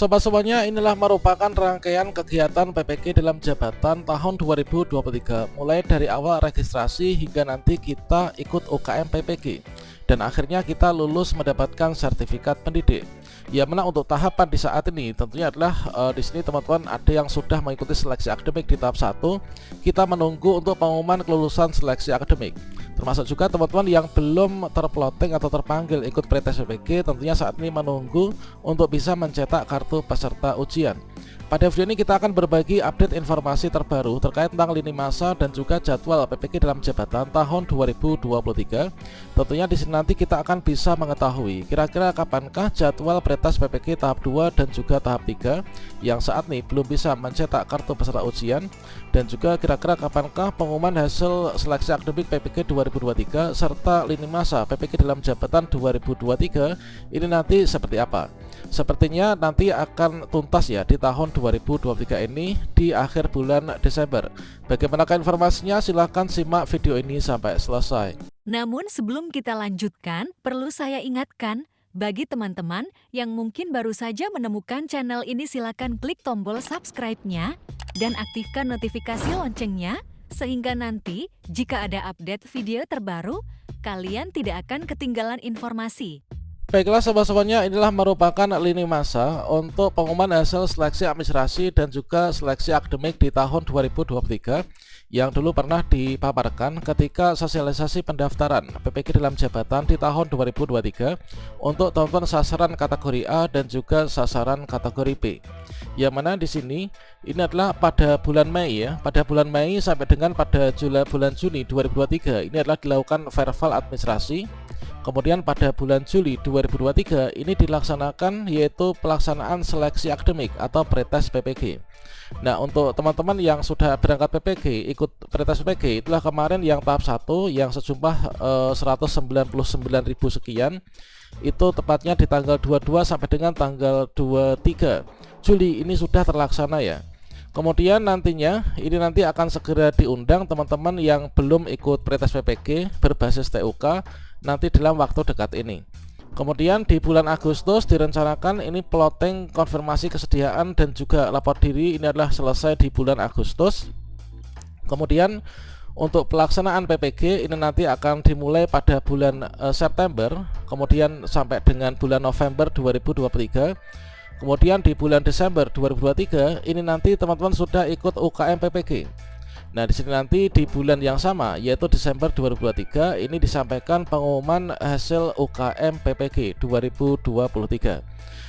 Sobat-sobatnya, inilah merupakan rangkaian kegiatan PPK dalam jabatan tahun 2023, mulai dari awal registrasi hingga nanti kita ikut UKM PPK dan akhirnya kita lulus mendapatkan sertifikat pendidik. Ya, mana untuk tahapan di saat ini tentunya adalah di sini teman-teman ada yang sudah mengikuti seleksi akademik di tahap 1. Kita menunggu untuk pengumuman kelulusan seleksi akademik. Termasuk juga teman-teman yang belum terploting atau terpanggil ikut pretest PPK, tentunya saat ini menunggu untuk bisa mencetak kartu peserta ujian. Pada video ini kita akan berbagi update informasi terbaru terkait tentang lini masa dan juga jadwal PPK dalam jabatan tahun 2023. Tentunya di sini nanti kita akan bisa mengetahui kira-kira kapankah jadwal pretest PPK tahap 2 dan juga tahap 3 yang saat ini belum bisa mencetak kartu peserta ujian, dan juga kira-kira kapankah pengumuman hasil seleksi akademik PPK 2023 serta lini masa PPK dalam jabatan 2023 ini nanti seperti apa. Sepertinya nanti akan tuntas ya di tahun 2023 ini di akhir bulan Desember. Bagaimanakah informasinya? Silahkan simak video ini sampai selesai. Namun sebelum kita lanjutkan, perlu saya ingatkan, bagi teman-teman yang mungkin baru saja menemukan channel ini, silakan klik tombol subscribe-nya dan aktifkan notifikasi loncengnya, sehingga nanti jika ada update video terbaru, kalian tidak akan ketinggalan informasi. Baiklah sobat-sobatnya, inilah merupakan lini masa untuk pengumuman hasil seleksi administrasi dan juga seleksi akademik di tahun 2023 yang dulu pernah dipaparkan ketika sosialisasi pendaftaran PPK dalam jabatan di tahun 2023 untuk teman-teman sasaran kategori A dan juga sasaran kategori B. Yang mana di sini ini adalah pada bulan Mei ya, pada bulan Mei sampai dengan pada bulan Juni 2023 ini adalah dilakukan verval administrasi. Kemudian pada bulan Juli 2023 ini dilaksanakan yaitu pelaksanaan seleksi akademik atau pretest PPK. Nah, untuk teman-teman yang sudah berangkat PPK, ikut pretest PPK, itulah kemarin yang tahap 1 yang sejumlah 199.000 sekian. Itu tepatnya di tanggal 22 sampai dengan tanggal 23 Juli ini sudah terlaksana ya. Kemudian nantinya ini nanti akan segera diundang teman-teman yang belum ikut pretest PPK berbasis TUK nanti dalam waktu dekat ini. Kemudian di bulan Agustus direncanakan ini plotting konfirmasi kesediaan dan juga lapor diri ini adalah selesai di bulan Agustus. Kemudian untuk pelaksanaan PPK ini nanti akan dimulai pada bulan September, kemudian sampai dengan bulan November 2023. Kemudian di bulan Desember 2023 ini nanti teman-teman sudah ikut UKM PPK. Nah, di sini nanti di bulan yang sama yaitu Desember 2023 ini disampaikan pengumuman hasil UKM PPK 2023.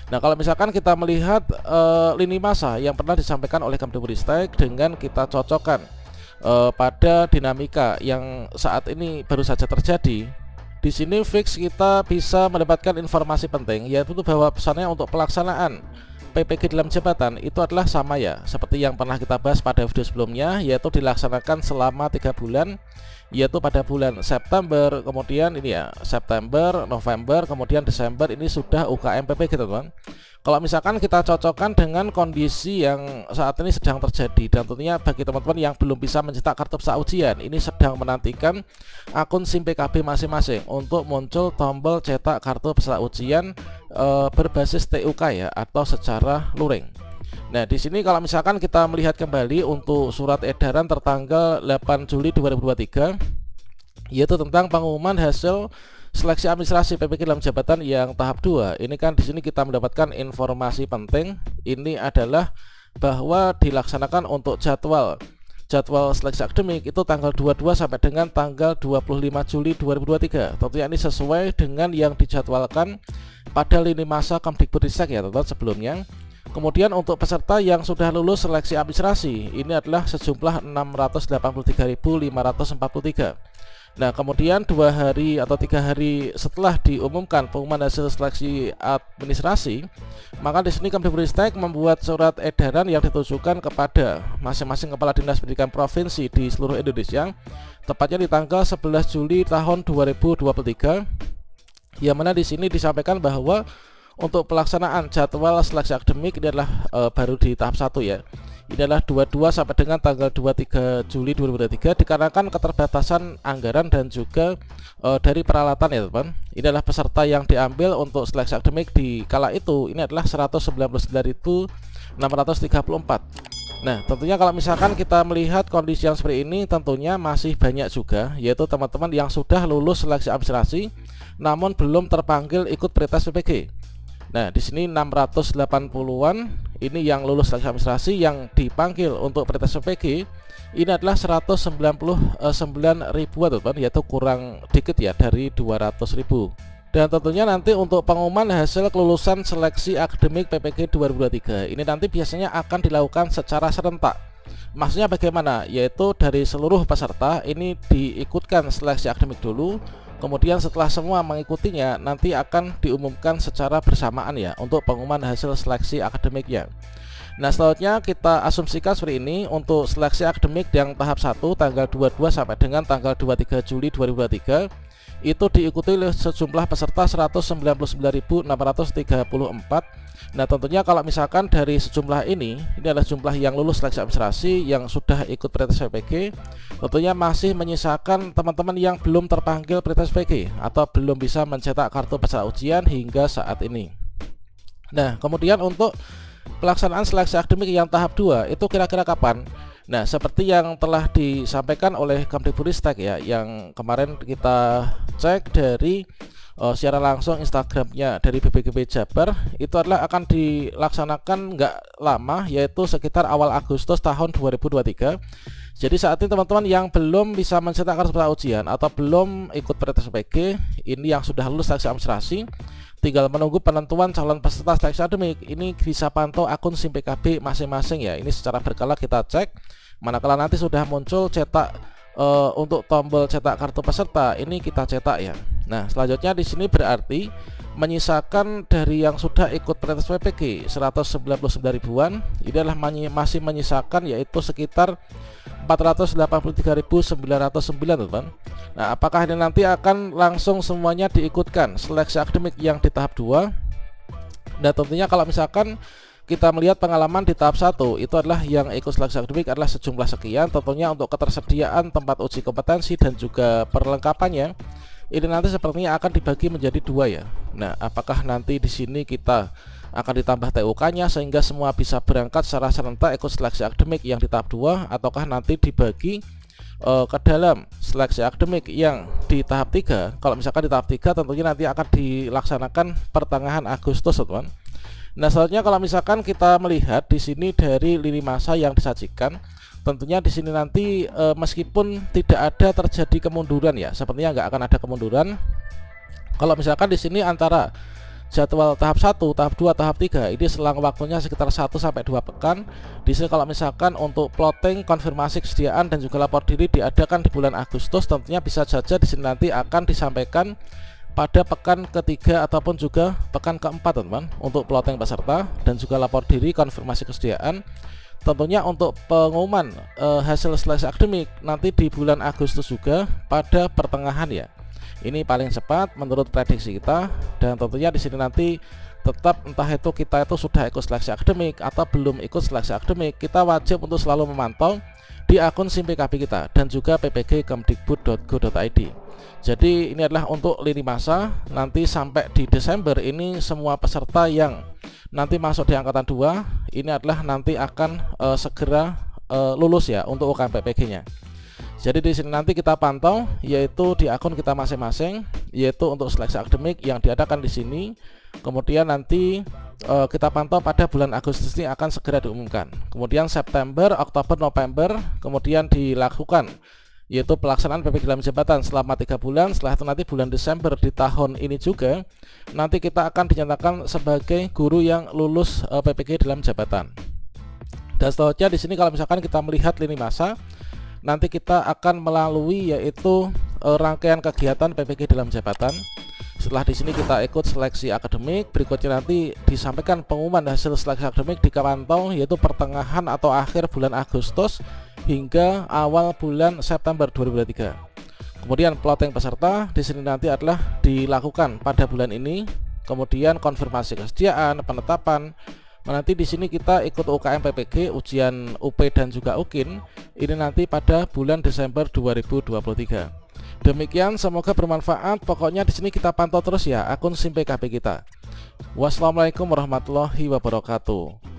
Nah, kalau misalkan kita melihat lini masa yang pernah disampaikan oleh Kemdikbudristek dengan kita cocokkan pada dinamika yang saat ini baru saja terjadi, di sini fix kita bisa mendapatkan informasi penting, yaitu bahwa pesannya untuk pelaksanaan PPK dalam jabatan itu adalah sama ya seperti yang pernah kita bahas pada video sebelumnya, yaitu dilaksanakan selama 3 bulan, yaitu pada bulan September, kemudian ini ya September, November, kemudian Desember ini sudah UKM PPK teman-teman. Kalau misalkan kita cocokkan dengan kondisi yang saat ini sedang terjadi, dan tentunya bagi teman-teman yang belum bisa mencetak kartu peserta ujian ini sedang menantikan akun SIM PKB masing-masing untuk muncul tombol cetak kartu peserta ujian berbasis TUK ya atau secara luring. Nah, di sini kalau misalkan kita melihat kembali untuk surat edaran tertanggal 8 Juli 2023 yaitu tentang pengumuman hasil seleksi administrasi PPK dalam jabatan yang tahap 2. Ini kan di sini kita mendapatkan informasi penting. Ini adalah bahwa dilaksanakan untuk jadwal seleksi akademik itu tanggal 22 sampai dengan tanggal 25 Juli 2023. Tentunya ini sesuai dengan yang dijadwalkan pada lini masa Kemdikbudristek ya teman-teman sebelumnya. Kemudian untuk peserta yang sudah lulus seleksi administrasi ini adalah sejumlah 683.543. Nah, kemudian 2 hari atau 3 hari setelah diumumkan pengumuman hasil seleksi administrasi, maka di sini Kemdikbudristek membuat surat edaran yang ditujukan kepada masing-masing kepala dinas pendidikan provinsi di seluruh Indonesia, tepatnya di tanggal 11 Juli tahun 2023, yang mana di sini disampaikan bahwa untuk pelaksanaan jadwal seleksi akademik ini adalah baru di tahap 1 ya, Ini adalah 22 sampai dengan tanggal 23 Juli 2023 dikarenakan keterbatasan anggaran dan juga dari peralatan ya teman. Ini adalah peserta yang diambil untuk seleksi akademik di kala itu, ini adalah 199.634. Nah, tentunya kalau misalkan kita melihat kondisi yang seperti ini, tentunya masih banyak juga, yaitu teman-teman yang sudah lulus seleksi administrasi namun belum terpanggil ikut pretest PPG. Nah, di sini 680-an ini yang lulus seleksi administrasi yang dipanggil untuk pretest PPG. Ini adalah 199.000 teman, yaitu kurang dikit ya dari 200.000. Dan tentunya nanti untuk pengumuman hasil kelulusan seleksi akademik PPG 2023 ini nanti biasanya akan dilakukan secara serentak. Maksudnya bagaimana? Yaitu dari seluruh peserta ini diikutkan seleksi akademik dulu. Kemudian setelah semua mengikutinya nanti akan diumumkan secara bersamaan ya untuk pengumuman hasil seleksi akademiknya. Nah, selanjutnya kita asumsikan seperti ini untuk seleksi akademik yang tahap 1 tanggal 22 sampai dengan tanggal 23 Juli 2023 itu diikuti oleh sejumlah peserta 199.634. Nah, tentunya kalau misalkan dari sejumlah ini adalah jumlah yang lulus seleksi administrasi yang sudah ikut pretest PPG, tentunya masih menyisakan teman-teman yang belum terpanggil pretest PPG atau belum bisa mencetak kartu peserta ujian hingga saat ini. Nah, kemudian untuk pelaksanaan seleksi akademik yang tahap 2 itu kira-kira kapan? Nah, seperti yang telah disampaikan oleh Kemdikbudristek ya, yang kemarin kita cek dari secara langsung Instagramnya dari BPGB Jabar, itu adalah akan dilaksanakan nggak lama, yaitu sekitar awal Agustus tahun 2023. Jadi saat ini teman-teman yang belum bisa mencetak kartu peserta ujian atau belum ikut pretest PPG, ini yang sudah lulus seleksi administrasi, tinggal menunggu penentuan calon peserta seleksi akademik. Ini bisa pantau akun SIM PKB masing-masing ya. Ini secara berkala kita cek. Manakala nanti sudah muncul cetak untuk tombol cetak kartu peserta, ini kita cetak ya. Nah, selanjutnya di sini berarti menyisakan dari yang sudah ikut pretest PPG 199.000-an, ini adalah masih menyisakan yaitu sekitar 483.909 teman. Nah, apakah ini nanti akan langsung semuanya diikutkan seleksi akademik yang di tahap 2? Nah, tentunya kalau misalkan kita melihat pengalaman di tahap 1 itu adalah yang ikut seleksi akademik adalah sejumlah sekian, tentunya untuk ketersediaan tempat uji kompetensi dan juga perlengkapannya ini nanti sepertinya akan dibagi menjadi 2 ya. Nah, apakah nanti di sini kita akan ditambah TUK-nya sehingga semua bisa berangkat secara serentak ikut seleksi akademik yang di tahap 2, ataukah nanti dibagi ke dalam seleksi akademik yang di tahap 3? Kalau misalkan di tahap 3 tentunya nanti akan dilaksanakan pertengahan Agustus teman. Nah, selanjutnya kalau misalkan kita melihat di sini dari lini masa yang disajikan, tentunya di sini nanti meskipun tidak ada terjadi kemunduran ya, sepertinya nggak akan ada kemunduran. Kalau misalkan di sini antara jadwal tahap 1, tahap 2, tahap 3 ini selang waktunya sekitar 1 sampai 2 pekan. Di sini kalau misalkan untuk plotting, konfirmasi kesediaan dan juga lapor diri diadakan di bulan Agustus, tentunya bisa saja di sini nanti akan disampaikan pada pekan ketiga ataupun juga pekan keempat teman, untuk plotting peserta dan juga lapor diri, konfirmasi kesediaan. Tentunya untuk pengumuman hasil seleksi akademik nanti di bulan Agustus juga pada pertengahan ya. Ini paling cepat menurut prediksi kita. Dan tentunya di sini nanti tetap entah itu kita itu sudah ikut seleksi akademik atau belum ikut seleksi akademik, kita wajib untuk selalu memantau di akun SIM PKB kita dan juga ppg.kemdikbud.go.id. Jadi ini adalah untuk lini masa nanti sampai di Desember ini semua peserta yang nanti masuk di angkatan 2 ini adalah nanti akan segera lulus ya untuk UKM PPG-nya. Jadi di sini nanti kita pantau yaitu di akun kita masing-masing, yaitu untuk seleksi akademik yang diadakan di sini. Kemudian nanti kita pantau pada bulan Agustus ini akan segera diumumkan. Kemudian September, Oktober, November kemudian dilakukan yaitu pelaksanaan PPG dalam jabatan selama 3 bulan. Setelah itu nanti bulan Desember di tahun ini juga nanti kita akan dinyatakan sebagai guru yang lulus PPG dalam jabatan. Dan selanjutnya di sini kalau misalkan kita melihat lini masa, nanti kita akan melalui yaitu rangkaian kegiatan PPG dalam jabatan. Setelah di sini kita ikut seleksi akademik, berikutnya nanti disampaikan pengumuman hasil seleksi akademik dipantau yaitu pertengahan atau akhir bulan Agustus hingga awal bulan September 2023. Kemudian plotting peserta di sini nanti adalah dilakukan pada bulan ini. Kemudian konfirmasi kesediaan, penetapan, Nanti di sini kita ikut UKM PPG, ujian UP dan juga UKIN ini nanti pada bulan Desember 2023. Demikian, semoga bermanfaat. Pokoknya di sini kita pantau terus ya akun SIM PKB kita. Wassalamualaikum warahmatullahi wabarakatuh.